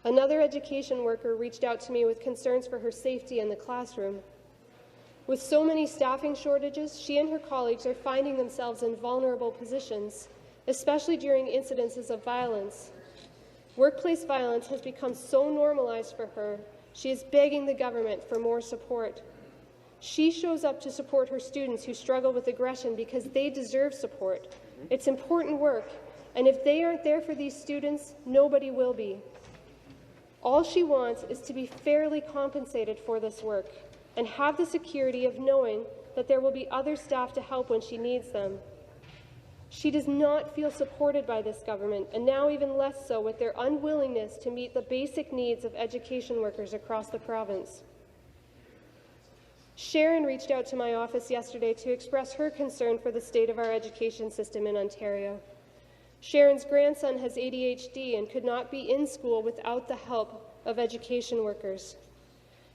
Another education worker reached out to me with concerns for her safety in the classroom. With so many staffing shortages, she and her colleagues are finding themselves in vulnerable positions, especially during incidences of violence. Workplace violence has become so normalized for her, she is begging the government for more support. She shows up to support her students who struggle with aggression because they deserve support. It's important work, and if they aren't there for these students, nobody will be. All she wants is to be fairly compensated for this work and have the security of knowing that there will be other staff to help when she needs them. She does not feel supported by this government, and now even less so with their unwillingness to meet the basic needs of education workers across the province. Sharon reached out to my office yesterday to express her concern for the state of our education system in Ontario. Sharon's grandson has ADHD and could not be in school without the help of education workers.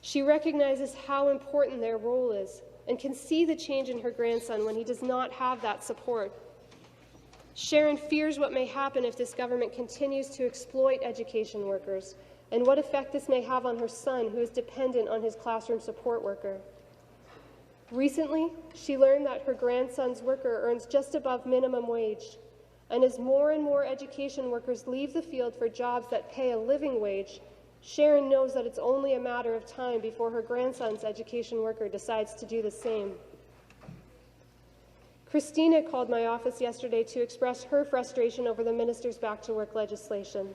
She recognizes how important their role is and can see the change in her grandson when he does not have that support. Sharon fears what may happen if this government continues to exploit education workers and what effect this may have on her son, who is dependent on his classroom support worker. Recently, she learned that her grandson's worker earns just above minimum wage, and as more and more education workers leave the field for jobs that pay a living wage, Sharon knows that it's only a matter of time before her grandson's education worker decides to do the same. Christina called my office yesterday to express her frustration over the minister's back-to-work legislation.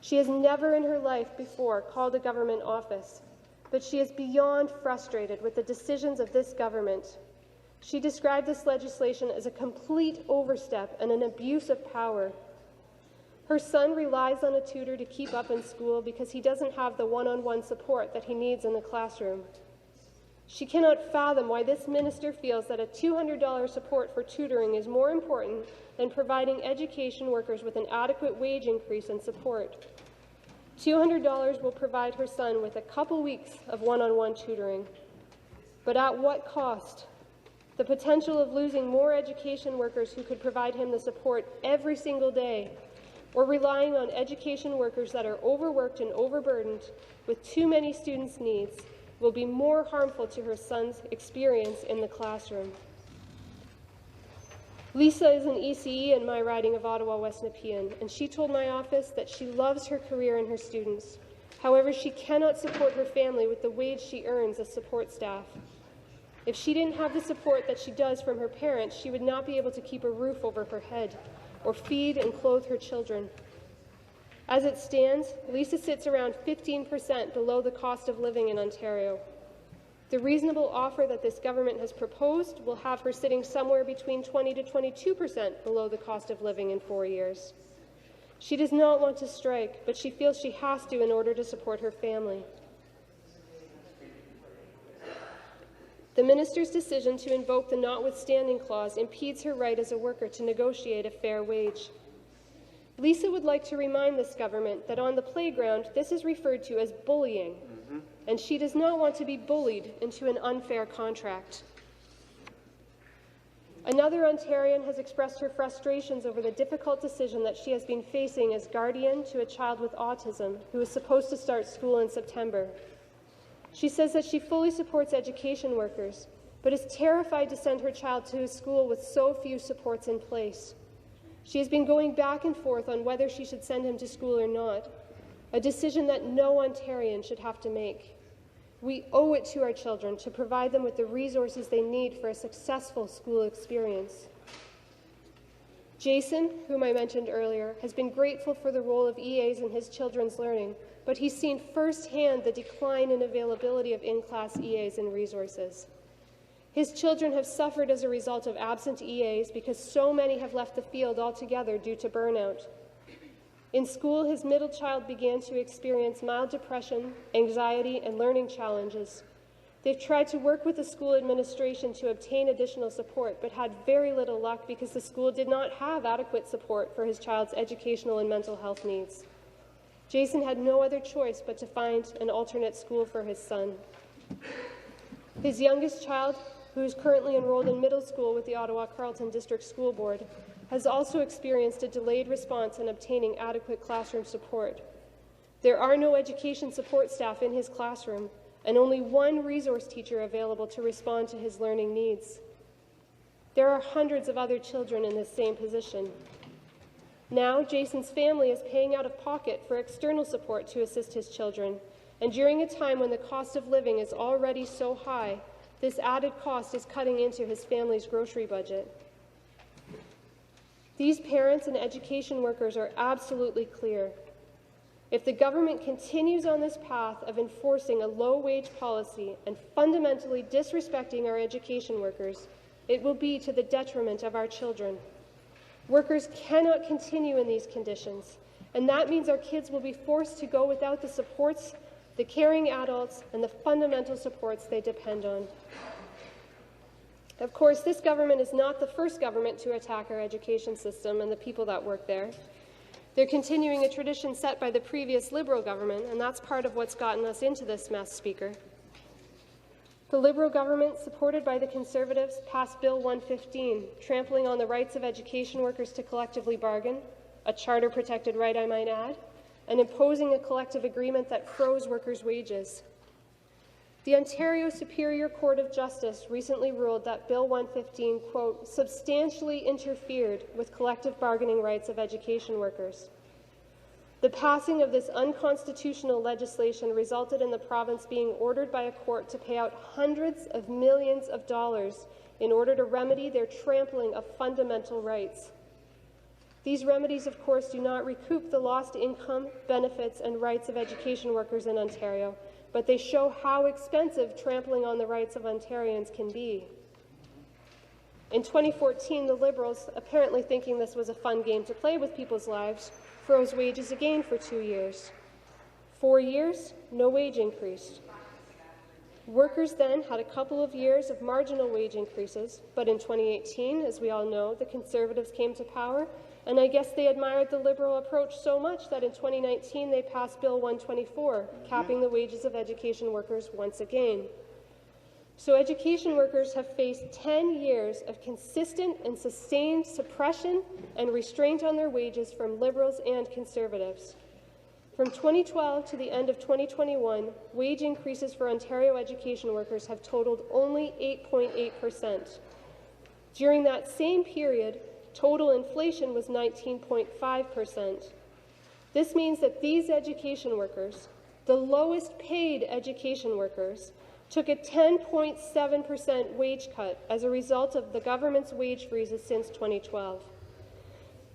She has never in her life before called a government office, but she is beyond frustrated with the decisions of this government. She described this legislation as a complete overstep and an abuse of power. Her son relies on a tutor to keep up in school because he doesn't have the one-on-one support that he needs in the classroom. She cannot fathom why this minister feels that a $200 support for tutoring is more important than providing education workers with an adequate wage increase and support. $200 will provide her son with a couple weeks of one-on-one tutoring. But at what cost? The potential of losing more education workers who could provide him the support every single day, or relying on education workers that are overworked and overburdened with too many students' needs, will be more harmful to her son's experience in the classroom. Lisa is an ECE in my riding of Ottawa West Nepean, and she told my office that she loves her career and her students. However, she cannot support her family with the wage she earns as support staff. If she didn't have the support that she does from her parents, she would not be able to keep a roof over her head or feed and clothe her children. As it stands, Lisa sits around 15% below the cost of living in Ontario. The reasonable offer that this government has proposed will have her sitting somewhere between 20 to 22% below the cost of living in 4 years. She does not want to strike, but she feels she has to in order to support her family. The minister's decision to invoke the notwithstanding clause impedes her right as a worker to negotiate a fair wage. Lisa would like to remind this government that on the playground, this is referred to as bullying, and she does not want to be bullied into an unfair contract. Another Ontarian has expressed her frustrations over the difficult decision that she has been facing as guardian to a child with autism who is supposed to start school in September. She says that she fully supports education workers, but is terrified to send her child to a school with so few supports in place. She has been going back and forth on whether she should send him to school or not, a decision that no Ontarian should have to make. We owe it to our children to provide them with the resources they need for a successful school experience. Jason, whom I mentioned earlier, has been grateful for the role of EAs in his children's learning, but he's seen firsthand the decline in availability of in-class EAs and resources. His children have suffered as a result of absent EAs because so many have left the field altogether due to burnout. In school, his middle child began to experience mild depression, anxiety, and learning challenges. They've tried to work with the school administration to obtain additional support, but had very little luck because the school did not have adequate support for his child's educational and mental health needs. Jason had no other choice but to find an alternate school for his son. His youngest child, who is currently enrolled in middle school with the Ottawa-Carleton District School Board, has also experienced a delayed response in obtaining adequate classroom support. There are no education support staff in his classroom, and only one resource teacher available to respond to his learning needs. There are hundreds of other children in this same position. Now, Jason's family is paying out of pocket for external support to assist his children, and during a time when the cost of living is already so high, this added cost is cutting into his family's grocery budget. These parents and education workers are absolutely clear. If the government continues on this path of enforcing a low-wage policy and fundamentally disrespecting our education workers, it will be to the detriment of our children. Workers cannot continue in these conditions, and that means our kids will be forced to go without the supports, the caring adults, and the fundamental supports they depend on. Of course, this government is not the first government to attack our education system and the people that work there. They're continuing a tradition set by the previous Liberal government, and that's part of what's gotten us into this mess, Speaker. The Liberal government, supported by the Conservatives, passed Bill 115, trampling on the rights of education workers to collectively bargain, a charter-protected right, I might add, and imposing a collective agreement that froze workers' wages. The Ontario Superior Court of Justice recently ruled that Bill 115, quote, substantially interfered with collective bargaining rights of education workers. The passing of this unconstitutional legislation resulted in the province being ordered by a court to pay out hundreds of millions of dollars in order to remedy their trampling of fundamental rights. These remedies, of course, do not recoup the lost income, benefits, and rights of education workers in Ontario, but they show how expensive trampling on the rights of Ontarians can be. In 2014, the Liberals, apparently thinking this was a fun game to play with people's lives, froze wages again for 2 years. 4 years, no wage increase. Workers then had a couple of years of marginal wage increases, but in 2018, as we all know, the Conservatives came to power, and I guess they admired the Liberal approach so much that in 2019 they passed Bill 124, capping the wages of education workers once again. So education workers have faced 10 years of consistent and sustained suppression and restraint on their wages from Liberals and Conservatives. From 2012 to the end of 2021, wage increases for Ontario education workers have totaled only 8.8%. During that same period, total inflation was 19.5%. This means that these education workers, the lowest paid education workers, took a 10.7% wage cut as a result of the government's wage freezes since 2012.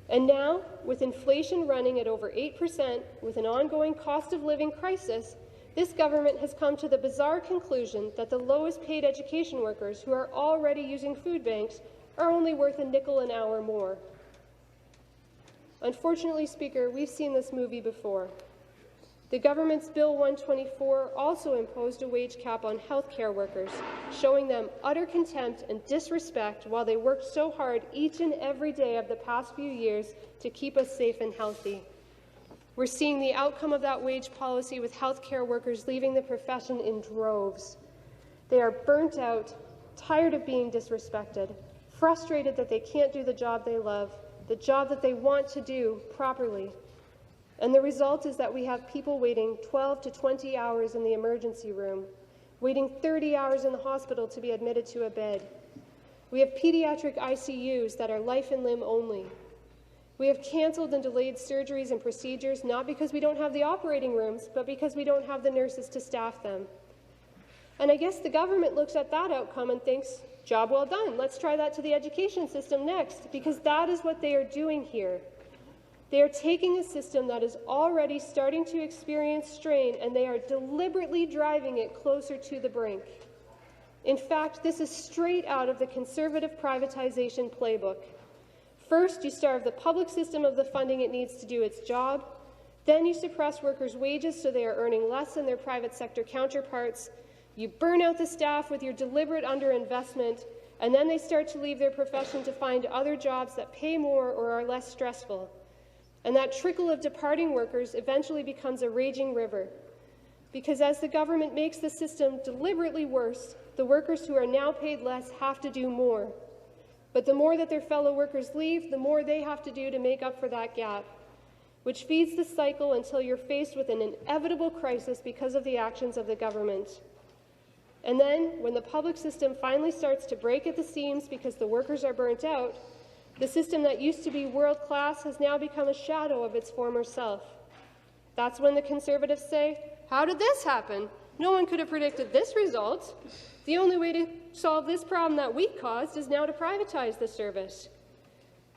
And now, with inflation running at over 8%, with an ongoing cost of living crisis, this government has come to the bizarre conclusion that the lowest paid education workers who are already using food banks are only worth a nickel an hour more. Unfortunately, Speaker, we've seen this movie before. The government's Bill 124 also imposed a wage cap on healthcare workers, showing them utter contempt and disrespect while they worked so hard each and every day of the past few years to keep us safe and healthy. We're seeing the outcome of that wage policy with healthcare workers leaving the profession in droves. They are burnt out, tired of being disrespected, frustrated that they can't do the job they love, the job that they want to do properly. And the result is that we have people waiting 12 to 20 hours in the emergency room, waiting 30 hours in the hospital to be admitted to a bed. We have pediatric ICUs that are life and limb only. We have cancelled and delayed surgeries and procedures, not because we don't have the operating rooms, but because we don't have the nurses to staff them. And I guess the government looks at that outcome and thinks, job well done, let's try that to the education system next, because that is what they are doing here. They are taking a system that is already starting to experience strain, and they are deliberately driving it closer to the brink. In fact, this is straight out of the Conservative privatization playbook. First, you starve the public system of the funding it needs to do its job. Then you suppress workers' wages so they are earning less than their private sector counterparts. You burn out the staff with your deliberate underinvestment, and then they start to leave their profession to find other jobs that pay more or are less stressful. And that trickle of departing workers eventually becomes a raging river. Because as the government makes the system deliberately worse, the workers who are now paid less have to do more. But the more that their fellow workers leave, the more they have to do to make up for that gap, which feeds the cycle until you're faced with an inevitable crisis because of the actions of the government. And then, when the public system finally starts to break at the seams because the workers are burnt out, the system that used to be world-class has now become a shadow of its former self. That's when the Conservatives say, "How did this happen? No one could have predicted this result. The only way to solve this problem that we caused is now to privatize the service."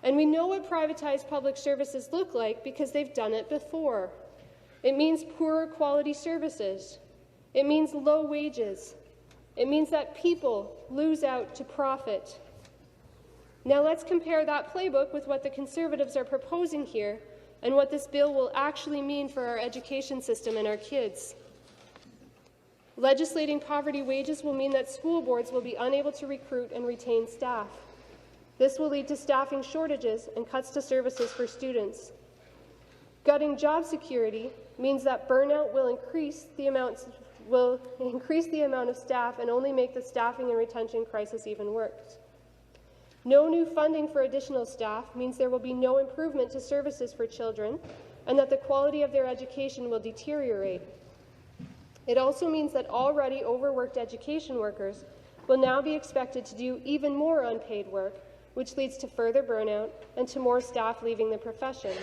And we know what privatized public services look like because they've done it before. It means poorer quality services. It means low wages. It means that people lose out to profit. Now let's compare that playbook with what the Conservatives are proposing here and what this bill will actually mean for our education system and our kids. Legislating poverty wages will mean that school boards will be unable to recruit and retain staff. This will lead to staffing shortages and cuts to services for students. Gutting job security means that burnout will increase the amount of staff and only make the staffing and retention crisis even worse. No new funding for additional staff means there will be no improvement to services for children and that the quality of their education will deteriorate. It also means that already overworked education workers will now be expected to do even more unpaid work, which leads to further burnout and to more staff leaving the profession.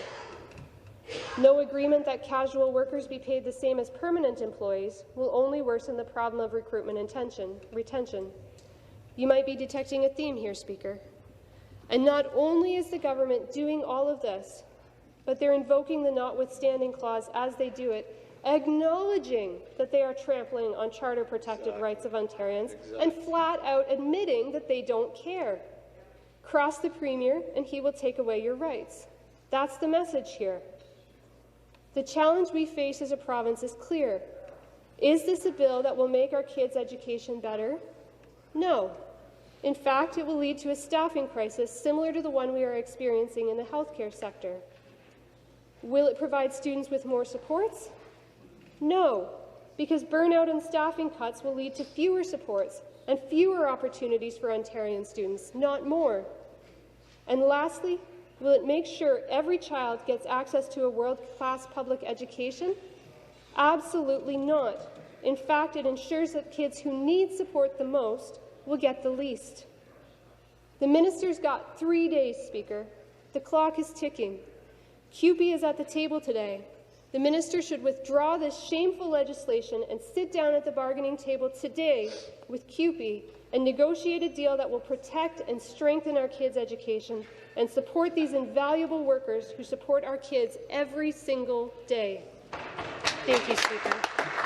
No agreement that casual workers be paid the same as permanent employees will only worsen the problem of recruitment and retention. You might be detecting a theme here, Speaker. And not only is the government doing all of this, but they're invoking the notwithstanding clause as they do it, acknowledging that they are trampling on charter-protected rights of Ontarians and flat out admitting that they don't care. Cross the Premier and he will take away your rights. That's the message here. The challenge we face as a province is clear. Is this a bill that will make our kids' education better? No. In fact, it will lead to a staffing crisis similar to the one we are experiencing in the healthcare sector. Will it provide students with more supports? No, because burnout and staffing cuts will lead to fewer supports and fewer opportunities for Ontarian students, not more. And lastly, will it make sure every child gets access to a world-class public education? Absolutely not. In fact, it ensures that kids who need support the most will get the least. The minister's got 3 days, Speaker. The clock is ticking. CUPE is at the table today. The minister should withdraw this shameful legislation and sit down at the bargaining table today with CUPE and negotiate a deal that will protect and strengthen our kids' education and support these invaluable workers who support our kids every single day. Thank you, Speaker.